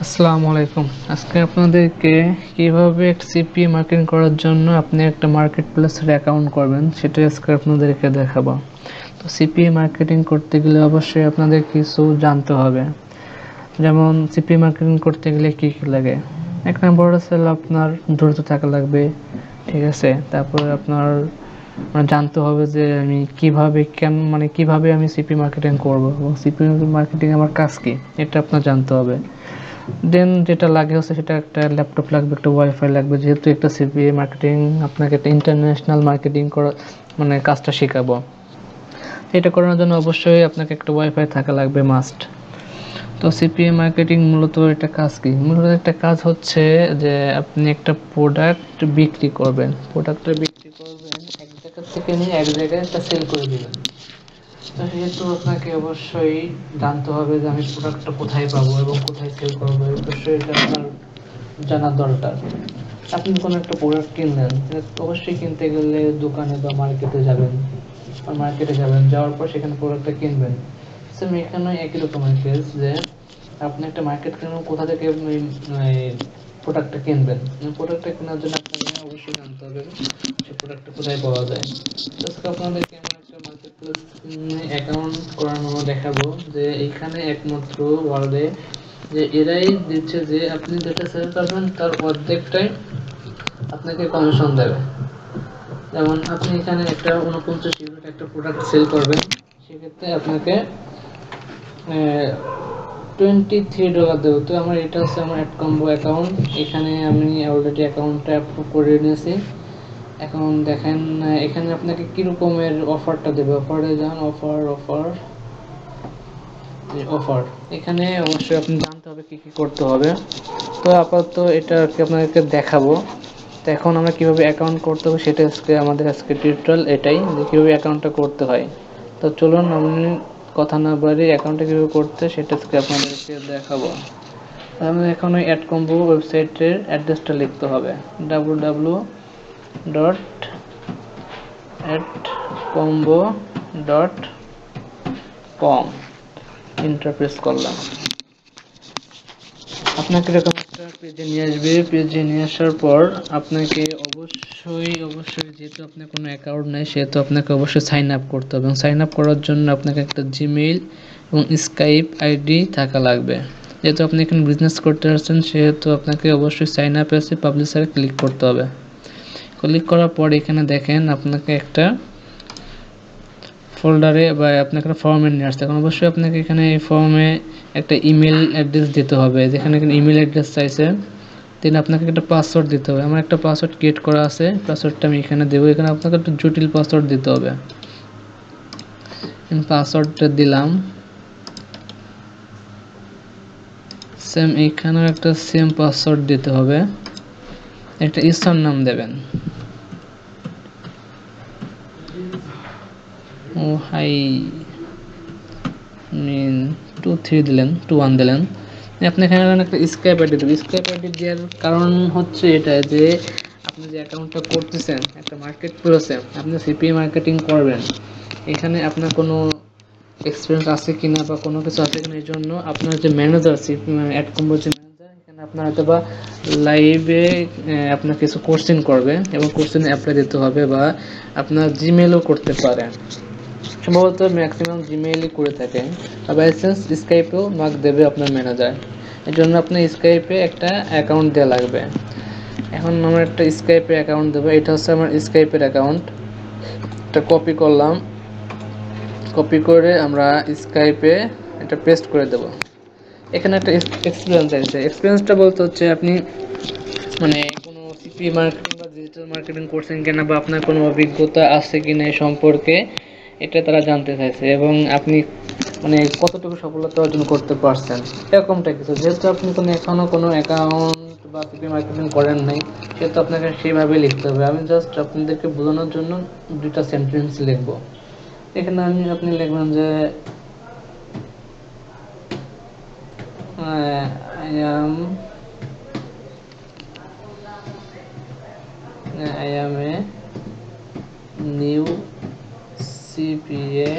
আসসালামু আলাইকুম। আজকে আপনাদেরকে কিভাবে একটা সিপিএ মার্কেটিং করার জন্য আপনি একটা মার্কেট প্লেসের অ্যাকাউন্ট করবেন সেটা আজকে আপনাদেরকে দেখাবো। তো সিপিএ মার্কেটিং করতে গেলে অবশ্যই আপনাদের কিছু জানতে হবে। যেমন সিপিএ মার্কেটিং করতে গেলে কি কি লাগে? এক নম্বর হচ্ছে আপনার ধৈর্য থাকা লাগবে, ঠিক আছে। তারপরে আপনার জানতে হবে যে আমি কিভাবে আমি সিপি মার্কেটিং করব এবং সিপি মার্কেটিং আমার কাজ কি এটা আপনার জানতে হবে। দেন যেটা লাগে হচ্ছে সেটা একটা ল্যাপটপ লাগবে, একটা ওয়াইফাই লাগবে, যেহেতু একটা সিপিএ মার্কেটিং আপনাকে একটা ইন্টারন্যাশনাল মার্কেটিং করা কাজটা শেখাবো। এটা করানোর জন্য অবশ্যই আপনাকে একটা ওয়াইফাই থাকা লাগবে, মাস্ট। তো সিপিএ মার্কেটিং মূলত এটা কাজ কি? মূলত একটা কাজ হচ্ছে যে আপনি একটা প্রোডাক্ট বিক্রি করবেন, প্রোডাক্টটা বিক্রি করবেন এক জায়গা থেকে নিয়ে এক জায়গায় তা সেল করে দিবেন। তো সেহেতু আপনাকে অবশ্যই জানতে হবে যে আমি প্রোডাক্টটা কোথায় পাবো এবং কোথায় সেল করবো, অবশ্যই এটা আপনার জানার দরকার। আপনি কোনো একটা প্রোডাক্ট কিনলেন, অবশ্যই কিনতে গেলে দোকানে বা মার্কেটে যাবেন, যাওয়ার পর সেখানে প্রোডাক্টটা কিনবেন। সেম এখানে একই রকমের কেস যে আপনি একটা মার্কেট কিনবেন, কোথা থেকে প্রোডাক্টটা কিনবেন। প্রোডাক্টটা কেনার জন্য আপনাকে অবশ্যই জানতে হবে যে প্রোডাক্টটা কোথায় পাওয়া যায়। আজকে আপনাদেরকে আমি একটা মার্কেট প্লেস অ্যাকাউন্ট করানো দেখাবো যে এইখানে একমাত্র ওয়ার্ল্ডে যে এরাই দিচ্ছে যে আপনি যেটা সেল করবেন তার অর্ধেকটাই আপনাকে কমিশন দেবে। যেমন আপনি এখানে একটা 49 ইউনিট একটা প্রোডাক্ট সেল করবেন, সেক্ষেত্রে আপনাকে $23 দেবো। তো আমার এটা হচ্ছে আমার অ্যাড কম্বো অ্যাকাউন্ট, এখানে আমি অলরেডি অ্যাকাউন্টটা অ্যাপ্রুভ করে নিয়েছি। এখন দেখেন এখানে আপনাকে কি রকমের অফারটা দেবে। অফারে যান, অফার এখানে অবশ্যই আপনি জানতে হবে কি কি করতে হবে। তো আপাতত এটা আপনাদেরকে দেখাবো। তো এখন আমরা কিভাবে অ্যাকাউন্ট করতে হবে সেটা আমাদের আজকে টিউটোরিয়াল এটাই, যে কিভাবে অ্যাকাউন্টটা করতে হয়। তো চলুন আমি কথা না বাড়িয়ে অ্যাকাউন্টটা কিভাবে করতে সেটা আজকে আপনাদেরকে দেখাবো। আমাদের এখন ওই অ্যাড কম্বো ওয়েবসাইটের অ্যাড্রেসটা লিখতে হবে, www.adcombo.com। এন্টার প্রেস করলাম, আপনাকে এরকম একটা পেজে নিয়ে আসবে। পেজে নিয়ে আসার পর আপনাকে অবশ্যই যেহেতু আপনার কোনো অ্যাকাউন্ট নেই সেহেতু আপনাকে অবশ্যই সাইন আপ করতে হবে, এবং সাইন আপ করার জন্য আপনাকে একটা জিমেইল এবং স্কাইপ আইডি থাকা লাগবে। যেহেতু আপনি এখানে বিজনেস করতে আসছেন সেহেতু আপনাকে অবশ্যই সাইন আপ এসে পাবলিশারে ক্লিক করতে হবে। ক্লিক করার পর এখানে দেখেন আপনাকে একটা ফোল্ডারে বা আপনাকে একটা ফর্মে নিয়ে আসতে, এখন অবশ্যই আপনাকে এখানে এই ফর্মে একটা ইমেল অ্যাড্রেস দিতে হবে, যেখানে ইমেল অ্যাড্রেস চাইছে। দেন আপনাকে একটা পাসওয়ার্ড দিতে হবে। আমার একটা পাসওয়ার্ড ক্রিয়েট করা আছে, পাসওয়ার্ডটা আমি এখানে দেবো। এখানে আপনাকে একটা জটিল পাসওয়ার্ড দিতে হবে। পাসওয়ার্ডটা দিলাম, সেম এখানেও একটা সেম পাসওয়ার্ড দিতে হবে। একটা ইউজার নাম দেবেন, ও হাই মিন 23 দিলেন, 21 দিলেন। আপনি এখানে একটা স্কাইপ আইডি দেবেন। স্কাইপ আইডি দেওয়ার কারণ হচ্ছে এটা যে আপনি যে অ্যাকাউন্টটা করতেছেন একটা মার্কেট প্লেসে, আপনি সিপিএ মার্কেটিং করবেন, এখানে আপনার কোনো এক্সপিরিয়েন্স আছে কিনা বা কোনো কিছু আছে কিনা, এই জন্য আপনার যে ম্যানেজার অ্যাড কম্বোর যে ম্যানেজার, এখানে আপনার হয়তো বা লাইভে আপনার কিছু কোশ্চেন করবে এবং কোশ্চেনে অ্যাপ্লাই দিতে হবে, বা আপনার জিমেলও করতে পারেন। সম্ভবত ম্যাক্সিমাম জিমেইলই করে থাকেন, আর বাই চান্স স্কাইপেও নক দেবে আপনার ম্যানেজার। এই জন্য আপনার স্কাইপে একটা অ্যাকাউন্ট দেওয়া লাগবে। এখন আমার একটা স্কাইপে অ্যাকাউন্ট দেবো, এটা হচ্ছে আমার স্কাইপের অ্যাকাউন্ট। এটা কপি করলাম, কপি করে আমরা স্কাইপে এটা পেস্ট করে দেব। এখানে একটা এক্সপিরিয়েন্স আছে। এক্সপিরিয়েন্সটা বলতে হচ্ছে আপনি কোনো সিপি মার্কেটিং বা ডিজিটাল মার্কেটিং করছেন কিনা, বা আপনার কোনো অভিজ্ঞতা আছে কিনা এই সম্পর্কে, এটা তারা জানতে চাইছে, এবং আপনি কতটুকু সফলতা অর্জন করতে পারছেন এরকমটা কিছু। যেহেতু আপনি এখনো কোনো অ্যাকাউন্ট বা সিপি মার্কেটিং করেন নাই, সেহেতু আপনাকে সেইভাবে লিখতে হবে। আমি জাস্ট আপনাদেরকে বোঝানোর জন্য দুইটা সেন্টেন্স লিখবো। এখানে আপনি লিখবেন যে I am a new CPA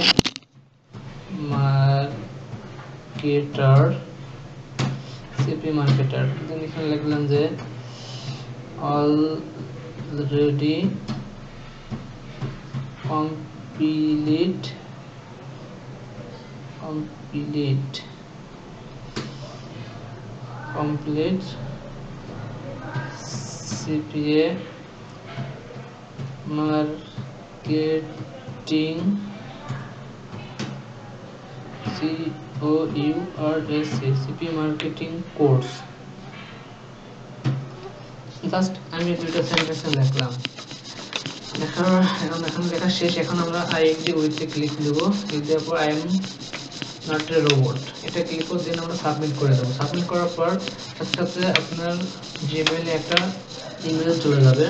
marketer CP marketer, then এখানে লিখলাম যে already complete CPA marketing CP marketing course. Just আমি দুইটা সেন্টেন্স লিখলাম, এখন লেখা শেষ। এখন আমরা আই এগ্রি উইথে ক্লিক দেব, ক্লিক দেওয়ার পর I am not a robot এটা ক্লিক করে দিন, আমরা সাবমিট করে দেবো। সাবমিট করার পর সাথে সাথে আপনার জিমেইলে একটা ইমেল চলে যাবে।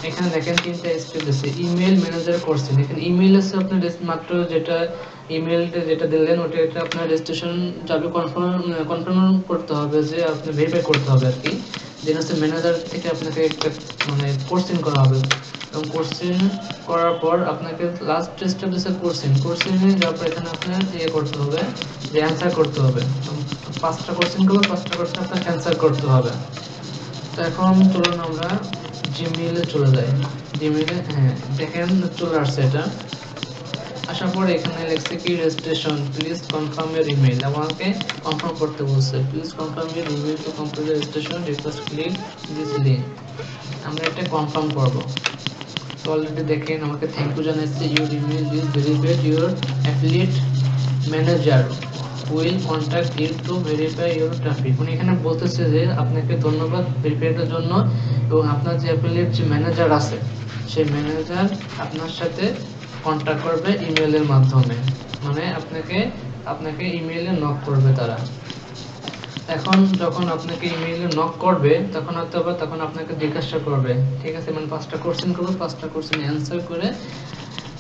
এখানে দেখেন তিনটা স্টেপ আছে, ইমেল ম্যানেজার করছেন। এখানে ইমেল আছে আপনার মাত্র যেটা ইমেলটা যেটা দিলেন ওটা এটা আপনার রেজিস্ট্রেশন যাবে, কনফার্ম করতে হবে, যে আপনি ভেরিফাই করতে হবে আর কি। দেন হচ্ছে ম্যানেজার থেকে আপনাকে একটা মানে কোর্সিং করা হবে, এবং কোর্সিং করার পর আপনাকে লাস্ট স্টেপ দিচ্ছে কোর্সিংয়ে যাওয়ার পর এখানে আপনার ইয়ে করতে হবে, যে অ্যান্সার করতে হবে। 5টা কোর্সিং করবে, 5টা কোর্সিং আপনার অ্যান্সার করতে হবে। তো এখন চলুন আমরা জিমেইলে চলে যাই। জিমেইলে দেখেন চলে আসছে এটা। আসার পরে এখানে লেখছে কি registration, please confirm your email. আমাকে কনফার্ম করতে বলছে, please confirm your email to complete registration, request click this link. আমরা এটা কনফার্ম করব। তো অলরেডি দেখেন আমাকে থ্যাংক ইউ জানাচ্ছে, your email is verified, your affiliate manager will contact you to verify your traffic. উনি এখানে বলতেছে যে আপনাকে ধন্যবাদ ভেরিফাইডের জন্য, এবং আপনার যে অ্যাফিলিয়েট যে ম্যানেজার আছে সেই ম্যানেজার আপনার সাথে কন্ট্যাক্ট করবে ইমেইলের মাধ্যমে, মানে আপনাকে ইমেইলে নক করবে তারা। এখন যখন আপনাকে ইমেইলে নক করবে তখন হয়তো তখন আপনাকে জিজ্ঞাসা করবে, ঠিক আছে, মানে 5টা কোশ্চেন করবে, 5টা কোশ্চেন অ্যান্সার করে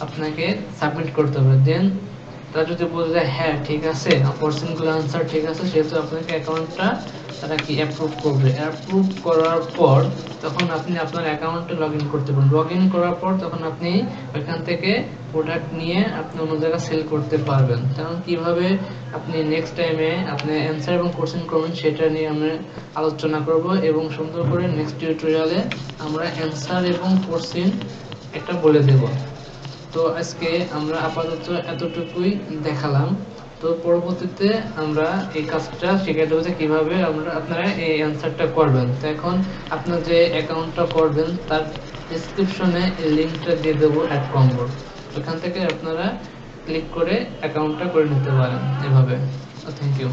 আপনাকে সাবমিট করতে হবে। দেন তারা যদি বলে যে হ্যাঁ ঠিক আছে, কোশ্চেনগুলো আনসার ঠিক আছে, সেহেতু আপনাকে অ্যাকাউন্টটা তারা কি অ্যাপ্রুভ করবে। অ্যাপ্রুভ করার পর তখন আপনি আপনার অ্যাকাউন্টে লগ ইন করতে পারেন। লগ ইন করার পর তখন আপনি ওইখান থেকে প্রোডাক্ট নিয়ে আপনি অন্য জায়গায় সেল করতে পারবেন। তখন কিভাবে আপনি নেক্সট টাইমে আপনি অ্যান্সার এবং কোশ্চেন করবেন সেটা নিয়ে আমরা আলোচনা করব, এবং সুন্দর করে নেক্সট টিউটোরিয়ালে আমরা অ্যান্সার এবং কোশ্চেন একটা বলে দেব। তো আজকে আমরা আপাতত এতটুকুই দেখালাম। তো পরবর্তীতে আমরা এই কাজটা শিখে দেবো যে কিভাবে আপনারা এই অ্যান্সারটা করবেন। তো এখন আপনার যে অ্যাকাউন্টটা করবেন তার ডেসক্রিপশনে এই লিঙ্কটা দিয়ে দেবো @combo, ওখান থেকে আপনারা ক্লিক করে অ্যাকাউন্টটা করে নিতে পারেন এভাবে। Thank you.